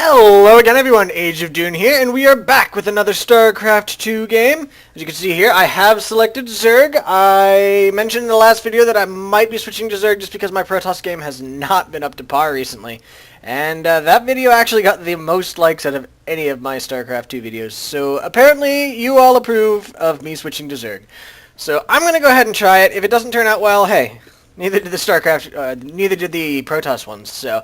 Hello again everyone, Ageofdune here, and we are back with another Starcraft 2 game. As you can see here, I have selected Zerg. I mentioned in the last video that I might be switching to Zerg just because my Protoss game has not been up to par recently. And that video actually got the most likes out of any of my Starcraft 2 videos, so apparently you all approve of me switching to Zerg. So I'm going to go ahead and try it. If it doesn't turn out well, hey, neither did the Protoss ones, so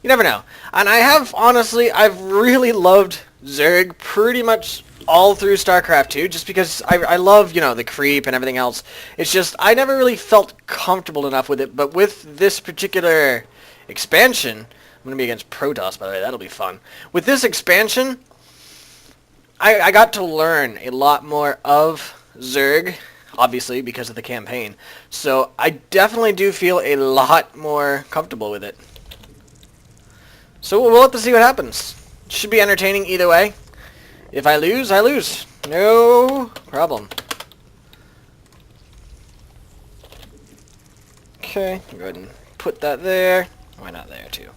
you never know. And I've really loved Zerg pretty much all through StarCraft 2, just because I love, the creep and everything else. It's just, I never really felt comfortable enough with it, but with this particular expansion, I'm going to be against Protoss, by the way, that'll be fun. With this expansion, I got to learn a lot more of Zerg, obviously, because of the campaign. So I definitely do feel a lot more comfortable with it. So we'll have to see what happens. Should be entertaining either way. If I lose, I lose. No problem. Okay, go ahead and put that there. Why not there too?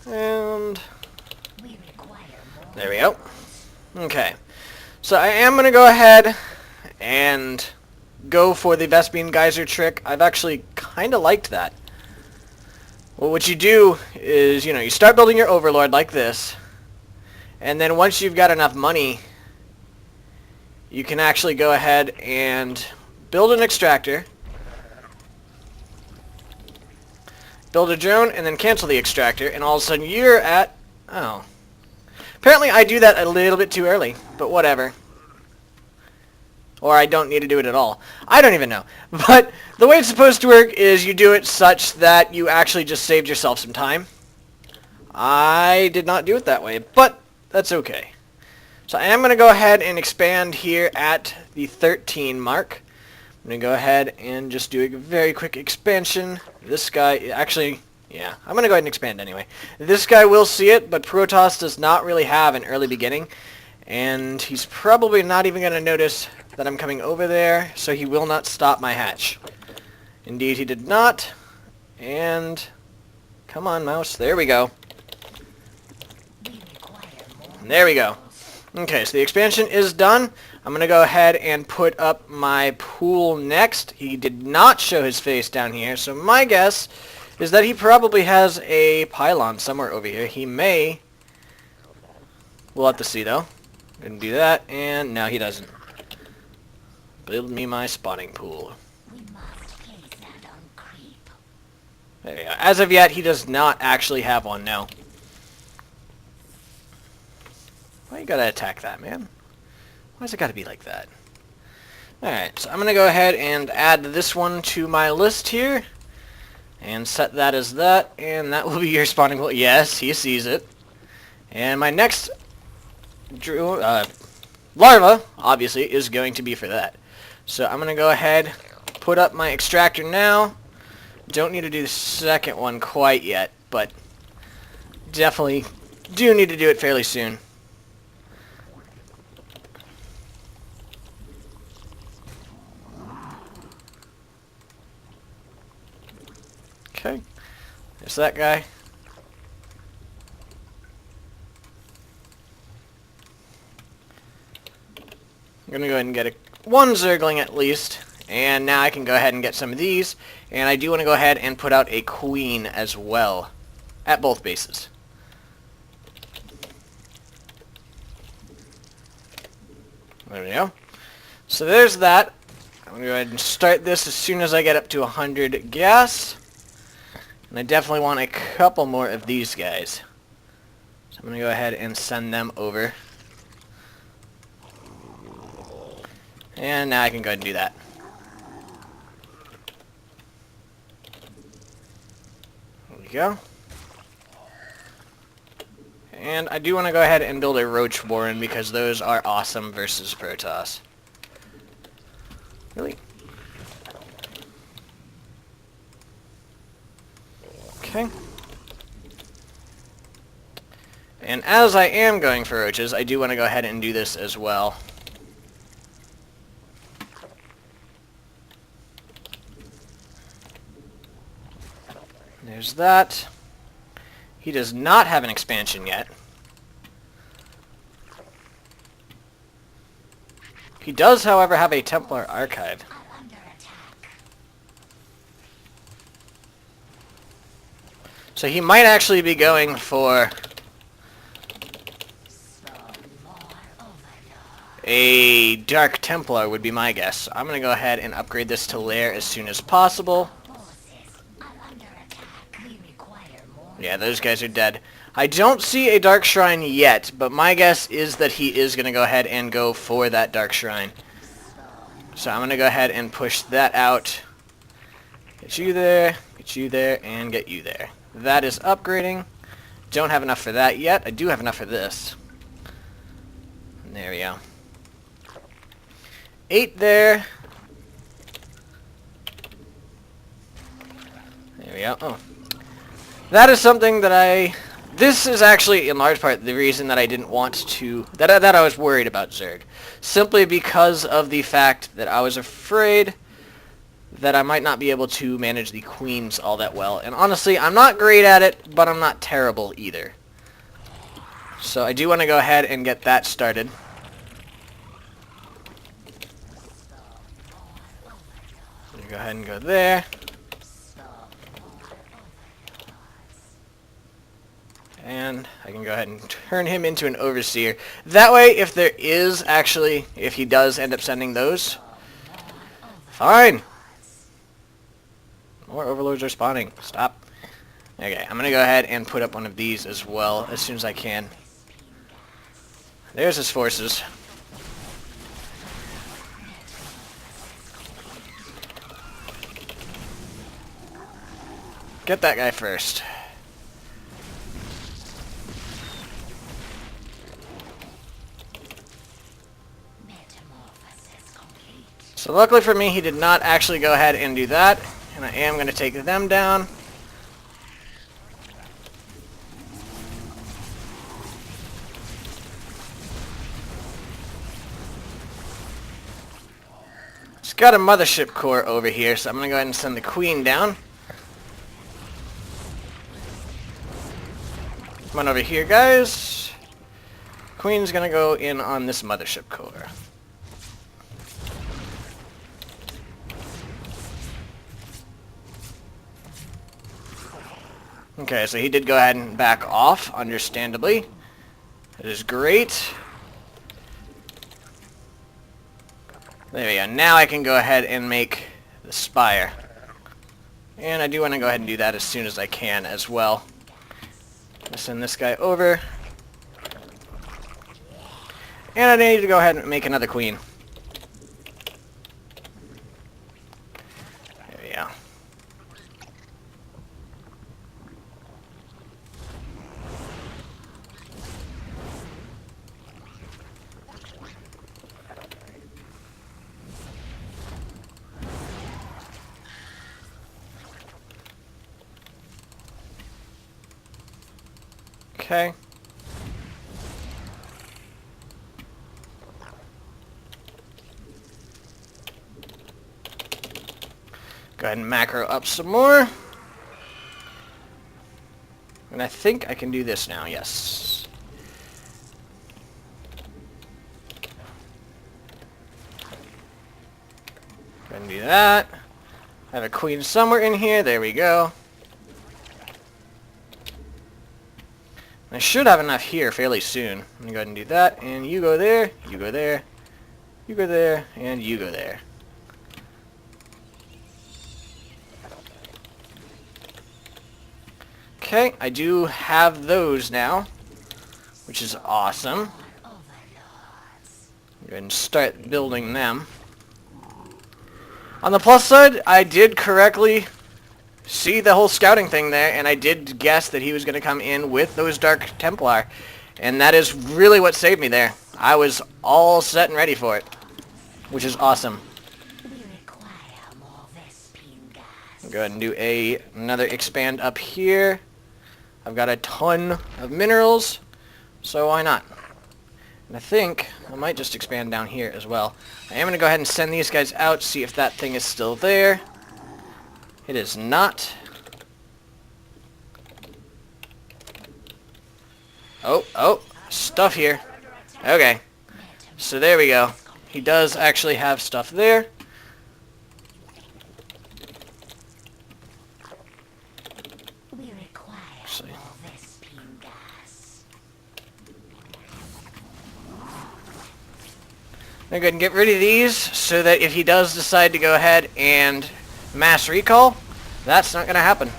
And there we go. Okay. So I am going to go ahead and go for the Vespian Geyser trick. I've actually kind of liked that. Well, what you do is, you start building your Overlord like this, and then once you've got enough money, you can actually go ahead and build an extractor, build a drone, and then cancel the extractor, and all of a sudden you're at... Oh. Apparently I do that a little bit too early, but whatever. Or I don't need to do it at all. I don't even know. But the way it's supposed to work is you do it such that you actually just saved yourself some time. I did not do it that way, but that's okay. So I am going to go ahead and expand here at the 13 mark. I'm going to go ahead and just do a very quick expansion. This guy, actually, yeah, I'm going to go ahead and expand anyway. This guy will see it, but Protoss does not really have an early beginning. And he's probably not even going to notice that I'm coming over there, so he will not stop my hatch. Indeed, he did not. And come on, mouse. There we go. There we go. Okay, so the expansion is done. I'm going to go ahead and put up my pool next. He did not show his face down here, so my guess is that he probably has a pylon somewhere over here. He may. We'll have to see, though. Didn't do that, and no, he doesn't. Build me my spawning pool. There we go. As of yet, he does not actually have one, no. Why you gotta attack that, man? Why's it gotta be like that? Alright, so I'm gonna go ahead and add this one to my list here. And set that as that, and that will be your spawning pool. Yes, he sees it. And my next larva, obviously, is going to be for that. So I'm going to go ahead, put up my extractor now. Don't need to do the second one quite yet, but definitely do need to do it fairly soon. Okay, there's that guy. I'm going to go ahead and get one Zergling at least, and now I can go ahead and get some of these, and I do want to go ahead and put out a queen as well, at both bases. There we go. So there's that. I'm going to go ahead and start this as soon as I get up to 100 gas, and I definitely want a couple more of these guys. So I'm going to go ahead and send them over. And now I can go ahead and do that. There we go. And I do want to go ahead and build a Roach Warren because those are awesome versus Protoss. Really? Okay. And as I am going for roaches, I do want to go ahead and do this as well. There's that. He does not have an expansion yet. He does, however, have a Templar archive. So he might actually be going for a Dark Templar would be my guess. I'm going to go ahead and upgrade this to Lair as soon as possible. Yeah, those guys are dead. I don't see a Dark Shrine yet, but my guess is that he is going to go ahead and go for that Dark Shrine. So I'm going to go ahead and push that out. Get you there, and get you there. That is upgrading. Don't have enough for that yet. I do have enough for this. There we go. 8 there. There we go. Oh. That is something that this is actually in large part the reason that I didn't want to, that I was worried about Zerg. Simply because of the fact that I was afraid that I might not be able to manage the queens all that well. And honestly, I'm not great at it, but I'm not terrible either. So I do want to go ahead and get that started. Go ahead and go there. And I can go ahead and turn him into an overseer. That way, if there is actually, if he does end up sending those, fine. More overlords are spawning. Stop. Okay, I'm going to go ahead and put up one of these as well as soon as I can. There's his forces. Get that guy first. So luckily for me, he did not actually go ahead and do that. And I am going to take them down. It's got a mothership core over here, so I'm going to go ahead and send the queen down. Come on over here, guys. Queen's going to go in on this mothership core. Okay, so he did go ahead and back off, understandably. That is great. There we go. Now I can go ahead and make the spire. And I do want to go ahead and do that as soon as I can as well. I'll send this guy over. And I need to go ahead and make another queen. There we go. Okay. Go ahead and macro up some more. And I think I can do this now, yes. Go ahead and do that. I have a queen somewhere in here. There we go. I should have enough here fairly soon. I'm going to go ahead and do that. And you go there, you go there, you go there, and you go there. Okay, I do have those now, which is awesome. Go ahead and start building them. On the plus side, I did correctly see the whole scouting thing there, and I did guess that he was going to come in with those Dark Templar, and that is really what saved me there. I was all set and ready for it, which is awesome. Go ahead and do another expand up here. I've got a ton of minerals, so why not? And I think I might just expand down here as well. I am going to go ahead and send these guys out, see if that thing is still there. It is not. Oh, stuff here. Okay, so there we go. He does actually have stuff there. Actually, I'm going to get rid of these so that if he does decide to go ahead and mass recall, that's not going to happen.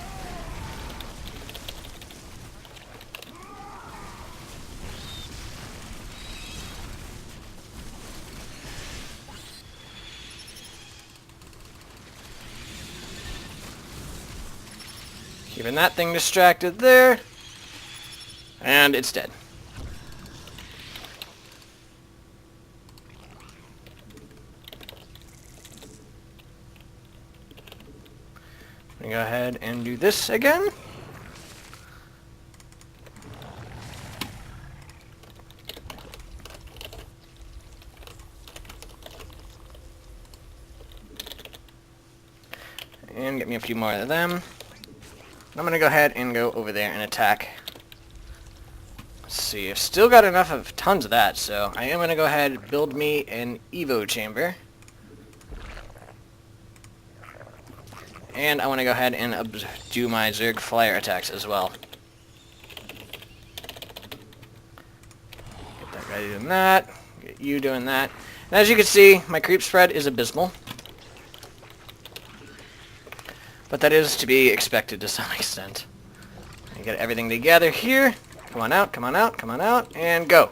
Keeping that thing distracted there. And it's dead. I'm going to go ahead and do this again. And get me a few more of them. I'm going to go ahead and go over there and attack. Let's see, I've still got enough of tons of that, so I am going to go ahead and build me an Evo chamber. And I want to go ahead and do my Zerg flyer attacks as well. Get that guy doing that. Get you doing that. And as you can see, my creep spread is abysmal. But that is to be expected to some extent. I get everything together here. Come on out, come on out, come on out, and go.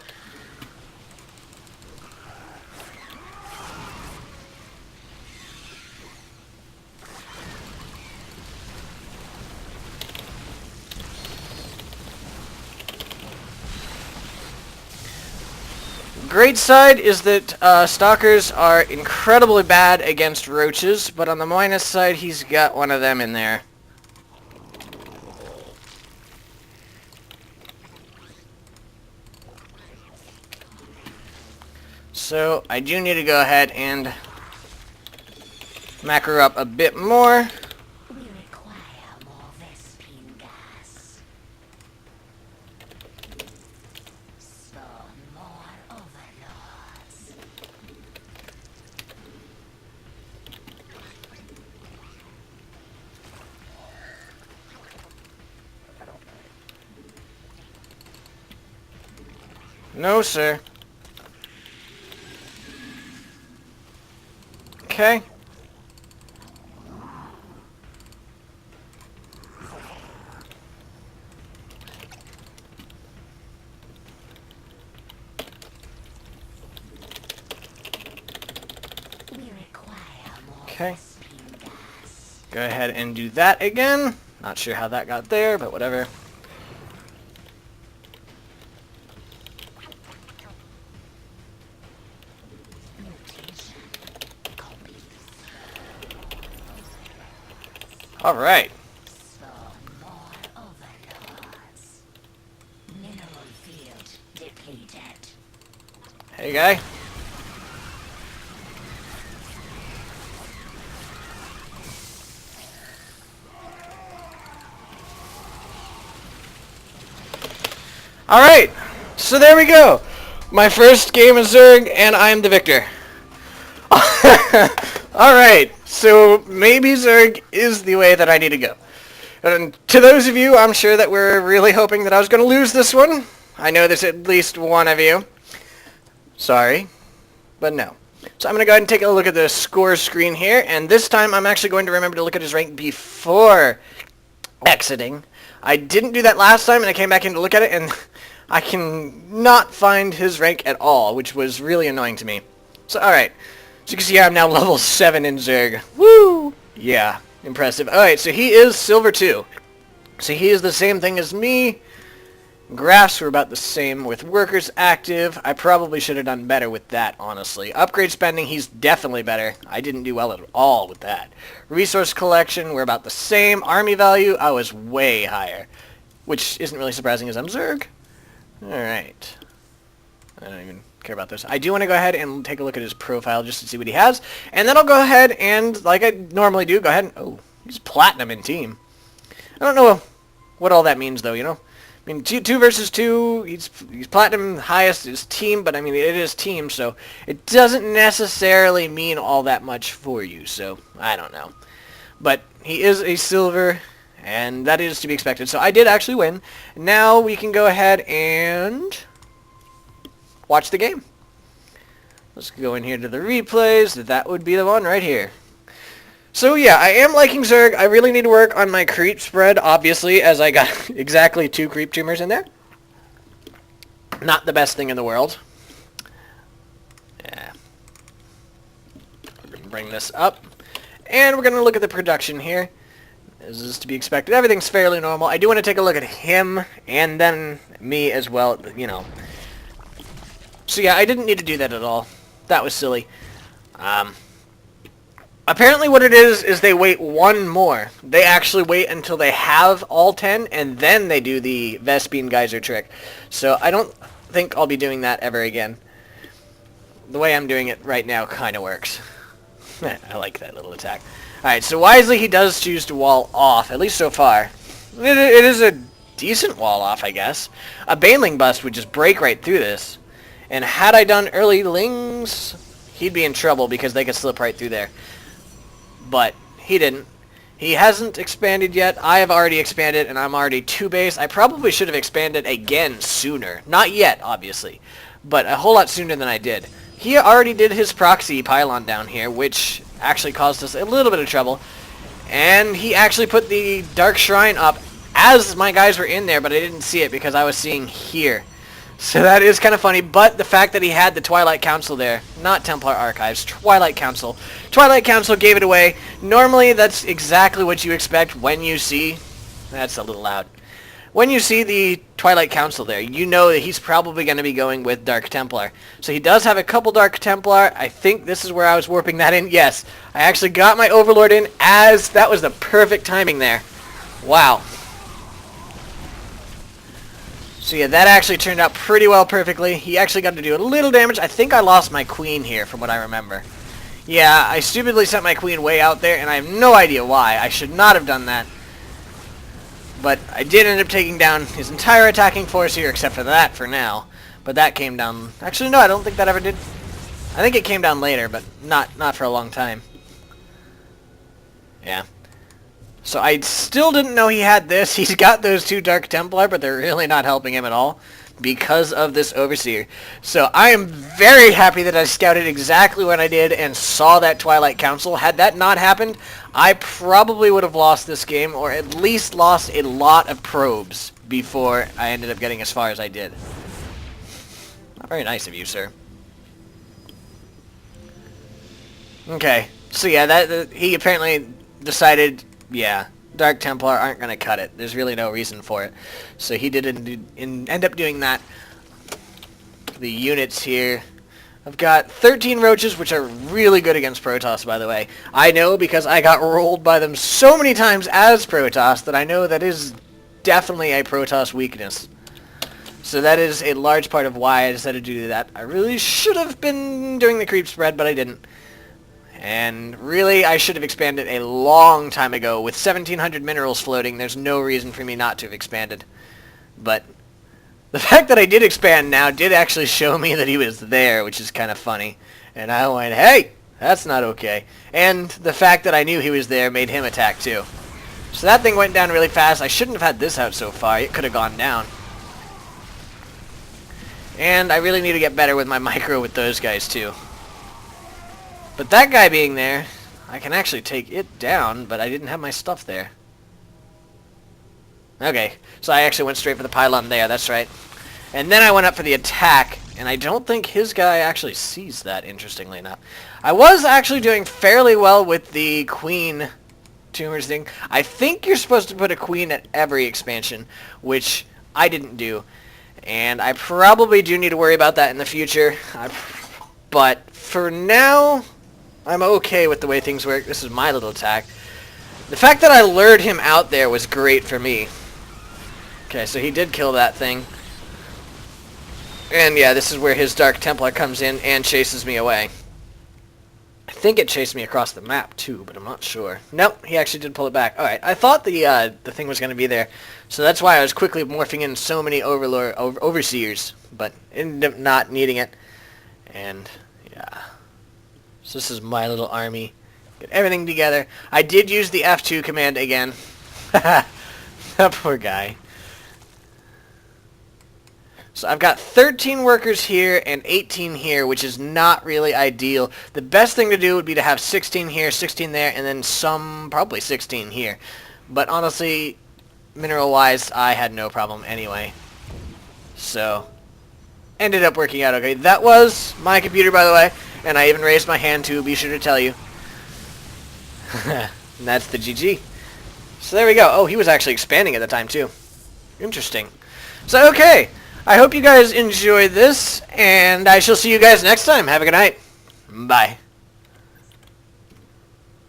Great side is that stalkers are incredibly bad against roaches, but on the minus side, he's got one of them in there. So I do need to go ahead and macro up a bit more. No, sir. Okay. Okay. Go ahead and do that again. Not sure how that got there, but whatever. All right. Hey, guy. All right. So there we go. My first game of Zerg, and I am the victor. Alright, so maybe Zerg is the way that I need to go. And to those of you, I'm sure that were really hoping that I was going to lose this one. I know there's at least one of you. Sorry, but no. So I'm going to go ahead and take a look at the score screen here, and this time I'm actually going to remember to look at his rank before exiting. I didn't do that last time, and I came back in to look at it, and I can not find his rank at all, which was really annoying to me. So, alright. So you can see I'm now level 7 in Zerg. Woo! Yeah, impressive. Alright, so he is Silver 2. So he is the same thing as me. Graphs were about the same with workers active. I probably should have done better with that, honestly. Upgrade spending, he's definitely better. I didn't do well at all with that. Resource collection, we're about the same. Army value, I was way higher. Which isn't really surprising as I'm Zerg. Alright. I don't even care about this. I do want to go ahead and take a look at his profile just to see what he has. And then I'll go ahead and, like I normally do, go ahead and... Oh, he's platinum in team. I don't know what all that means, though, you know? I mean, two versus two, he's platinum highest is team, but I mean, it is team, so it doesn't necessarily mean all that much for you, so I don't know. But he is a silver, and that is to be expected. So I did actually win. Now we can go ahead and watch the game. Let's go in here to the replays. That would be the one right here. So yeah, I am liking Zerg. I really need to work on my creep spread, obviously, as I got exactly 2 creep tumors in there. Not the best thing in the world. Yeah. Bring this up. And we're going to look at the production here. This is to be expected. Everything's fairly normal. I do want to take a look at him and then me as well, you know. So yeah, I didn't need to do that at all. That was silly. Apparently what it is they wait one more. They actually wait until they have all 10, and then they do the Vespene Geyser trick. So I don't think I'll be doing that ever again. The way I'm doing it right now kind of works. I like that little attack. Alright, so wisely he does choose to wall off, at least so far. It is a decent wall off, I guess. A Baneling bust would just break right through this. And had I done early lings, he'd be in trouble because they could slip right through there. But he didn't. He hasn't expanded yet. I have already expanded, and I'm already 2 base. I probably should have expanded again sooner. Not yet, obviously, but a whole lot sooner than I did. He already did his proxy pylon down here, which actually caused us a little bit of trouble. And he actually put the Dark Shrine up as my guys were in there, but I didn't see it because I was seeing here. So that is kind of funny, but the fact that he had the Twilight Council there, not Templar Archives, Twilight Council. Twilight Council gave it away. Normally, that's exactly what you expect when you see... That's a little loud. When you see the Twilight Council there, you know that he's probably going to be going with Dark Templar. So he does have a couple Dark Templar. I think this is where I was warping that in. Yes, I actually got my Overlord in as... That was the perfect timing there. Wow. So yeah, that actually turned out pretty well perfectly. He actually got to do a little damage. I think I lost my queen here from what I remember. Yeah, I stupidly sent my queen way out there, and I have no idea why. I should not have done that. But I did end up taking down his entire attacking force here, except for that for now. But that came down... Actually, no, I don't think that ever did. I think it came down later, but not for a long time. Yeah. So I still didn't know he had this. He's got those 2 Dark Templar, but they're really not helping him at all because of this Overseer. So I am very happy that I scouted exactly what I did and saw that Twilight Council. Had that not happened, I probably would have lost this game, or at least lost a lot of probes before I ended up getting as far as I did. Not very nice of you, sir. Okay, so yeah, he apparently decided... Yeah, Dark Templar aren't going to cut it. There's really no reason for it. So he did end up doing that. The units here. I've got 13 roaches, which are really good against Protoss, by the way. I know because I got rolled by them so many times as Protoss that I know that is definitely a Protoss weakness. So that is a large part of why I decided to do that. I really should have been doing the creep spread, but I didn't. And really, I should have expanded a long time ago. With 1,700 minerals floating, there's no reason for me not to have expanded. But the fact that I did expand now did actually show me that he was there, which is kind of funny. And I went, hey, that's not okay. And the fact that I knew he was there made him attack too. So that thing went down really fast. I shouldn't have had this out so far. It could have gone down. And I really need to get better with my micro with those guys too. But that guy being there, I can actually take it down, but I didn't have my stuff there. Okay, so I actually went straight for the pylon there, that's right. And then I went up for the attack, and I don't think his guy actually sees that, interestingly enough. I was actually doing fairly well with the queen tumors thing. I think you're supposed to put a queen at every expansion, which I didn't do. And I probably do need to worry about that in the future. But for now... I'm okay with the way things work. This is my little attack. The fact that I lured him out there was great for me. Okay, so he did kill that thing. And yeah, this is where his Dark Templar comes in and chases me away. I think it chased me across the map too, but I'm not sure. Nope, he actually did pull it back. All right, I thought the thing was going to be there, so that's why I was quickly morphing in so many overseers, but ended up not needing it. And yeah, so this is my little army. Get everything together. I did use the F2 command again. That poor guy. So I've got 13 workers here and 18 here, which is not really ideal. The best thing to do would be to have 16 here, 16 there, and then probably 16 here. But honestly, mineral-wise, I had no problem anyway. So, ended up working out okay. That was my computer, by the way, and I even raised my hand to be sure to tell you. And that's the GG. So there we go. Oh, he was actually expanding at the time, too. Interesting. So, okay. I hope you guys enjoyed this, and I shall see you guys next time. Have a good night. Bye.